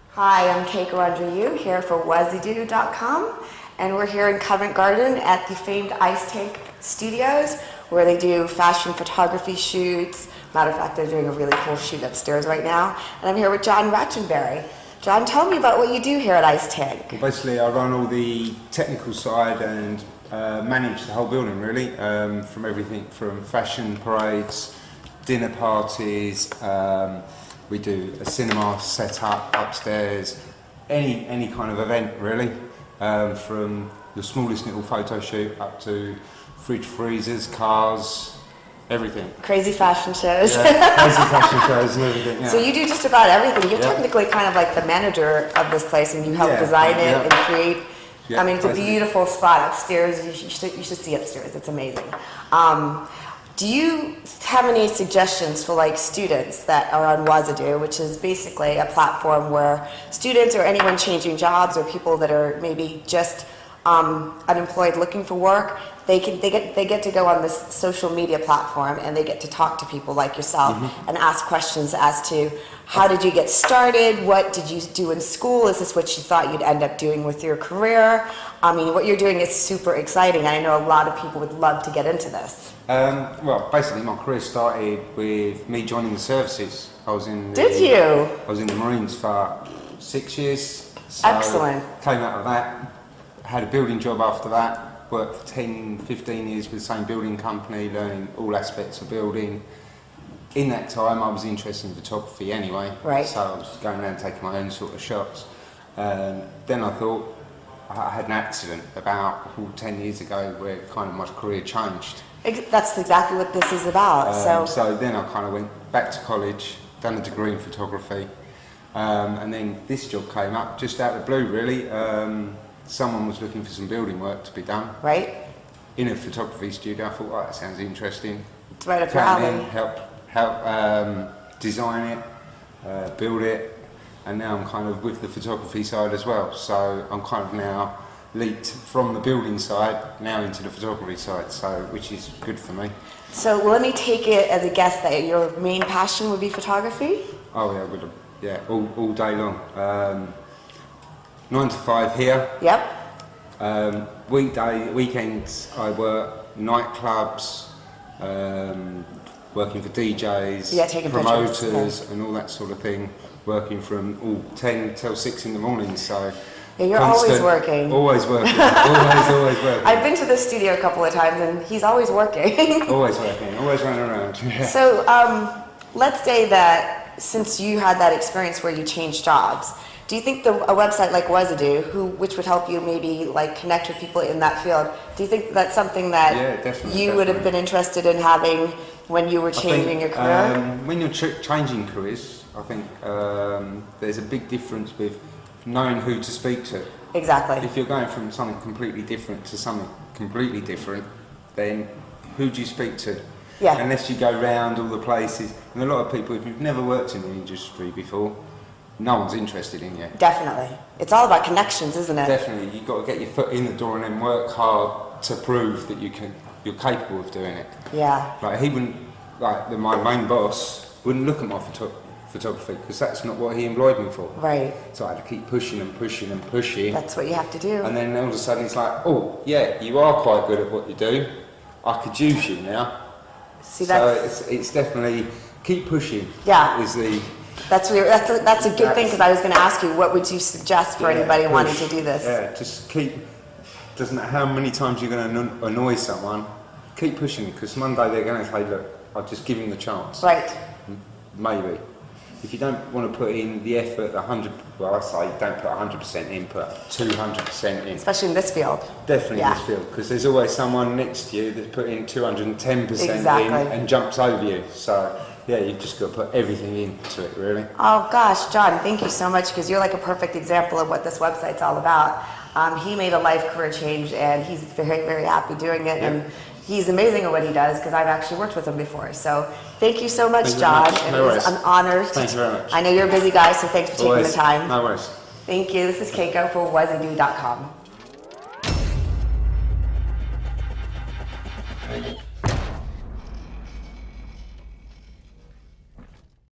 Hi, I'm Keiko Andreou here for Wozedu.com, and we're here in Covent Garden at the famed Ice Tank Studios, where they do fashion photography shoots. Matter of fact, they're doing a really cool shoot upstairs right now. And I'm here with John Ratchenberry. John, tell me about what you do here at Ice Tank. Well, basically, I run all the technical side and manage the whole building, really, from everything from fashion parades, dinner parties. We do a cinema set up upstairs, any kind of event really, from the smallest little photo shoot up to fridge freezers, cars, everything. Crazy fashion shows. Yeah, crazy fashion shows and everything. Yeah. So you do just about everything. You're technically kind of like the manager of this place, and you help design it and create. I mean, it's a beautiful spot upstairs. You should see upstairs. It's amazing. Do you have any suggestions for like students that are on Wozedu, which is basically a platform where students or anyone changing jobs or people that are maybe just unemployed looking for work, they get to go on this social media platform and they get to talk to people like yourself and ask questions as to how did you get started, what did you do in school, is this what you thought you'd end up doing with your career? I mean, what you're doing is super exciting, and I know a lot of people would love to get into this. Well, basically my career started with me joining the services. I was in the, Did you? I was in the Marines for 6 years. So Excellent. Came out of that, had a building job after that, worked for 10, 15 years with the same building company, learning all aspects of building. In that time I was interested in photography anyway, so I was going around taking my own sort of shots. Then I thought, I had an accident about 10 years ago where kind of my career changed. That's exactly what this is about. So then I kind of went back to college, done a degree in photography, and then this job came up just out of the blue really. Someone was looking for some building work to be done. Right. In a photography studio. I thought, that sounds interesting. It's right up your alley. Help design it, build it, and now I'm kind of with the photography side as well. So I'm kind of now leaped from the building side now into the photography side, so which is good for me. So let me take it as a guess that your main passion would be photography? Oh yeah, all day long. 9 to 5 here. Yep. Weekends I work nightclubs, working for DJs, taking promoters, and all that sort of thing. Working from 10 till 6 in the morning, so. Yeah, you're always working. Always working. always working. I've been to the studio a couple of times, and he's always working. Always working. Always running around. Yeah. So let's say that since you had that experience where you changed jobs, do you think a website like Wozedu, which would help you maybe like connect with people in that field, do you think that's something that you would have been interested in having when you were changing your career? When you're changing careers, I think there's a big difference with knowing who to speak to. Exactly. If you're going from something completely different to something completely different, then who do you speak to? Yeah. Unless you go round all the places, and a lot of people, if you've never worked in the industry before, no one's interested in you. Definitely. It's all about connections, isn't it? Definitely. You've got to get your foot in the door and then work hard to prove that you're capable of doing it. Yeah. Like he wouldn't, my main boss wouldn't look at my photography because that's not what he employed me for. Right. So I had to keep pushing and pushing and pushing. That's what you have to do. And then all of a sudden it's like, oh yeah, you are quite good at what you do. I could use you now. See, it's definitely keep pushing. Yeah. That's a good thing, because I was going to ask you, what would you suggest for anybody wanting to do this? Yeah, just doesn't matter how many times you're going to annoy someone, keep pushing, because one day they're going to say, look, I'll just give him the chance. Right. Maybe. If you don't want to put in the effort, I say don't put 100% in, put 200% in. Especially in this field. Definitely in this field, because there's always someone next to you that's put in 210% in and jumps over you. So yeah, you've just got to put everything into it, really. Oh gosh, John, thank you so much, because you're like a perfect example of what this website's all about. He made a life career change, and he's very, very happy doing it. Yep. And he's amazing at what he does, because I've actually worked with him before. So thank you so much, John. And it was an honor. Thank you very much. I know you're a busy guy, so thanks for taking the time. No worries. Thank you. This is Keiko for Wozedu.com.